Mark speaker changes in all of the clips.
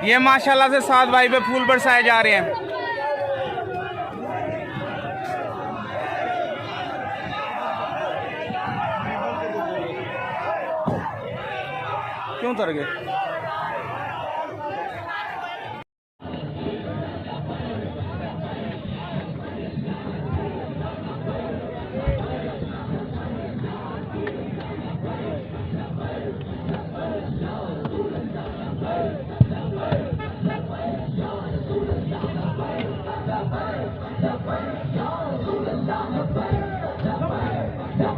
Speaker 1: یہ ماشاءاللہ سے سعد بھائی پہ پھول برسائے جا رہے ہیں. کیوں اتر گئے؟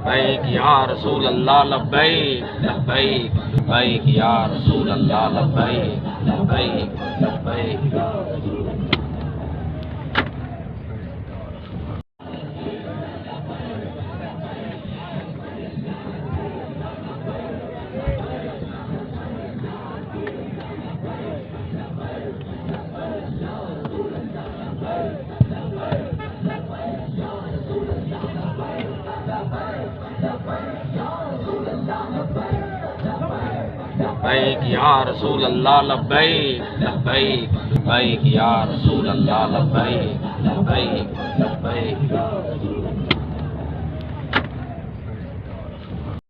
Speaker 2: لبیک یا رسول اللہ لبیک لبیک لبیک یا رسول اللہ لبیک لبیک لبیک. لبیک یا رسول اللہ لبیک لبیک لبیک یا رسول اللہ لبیک لبیک لبیک.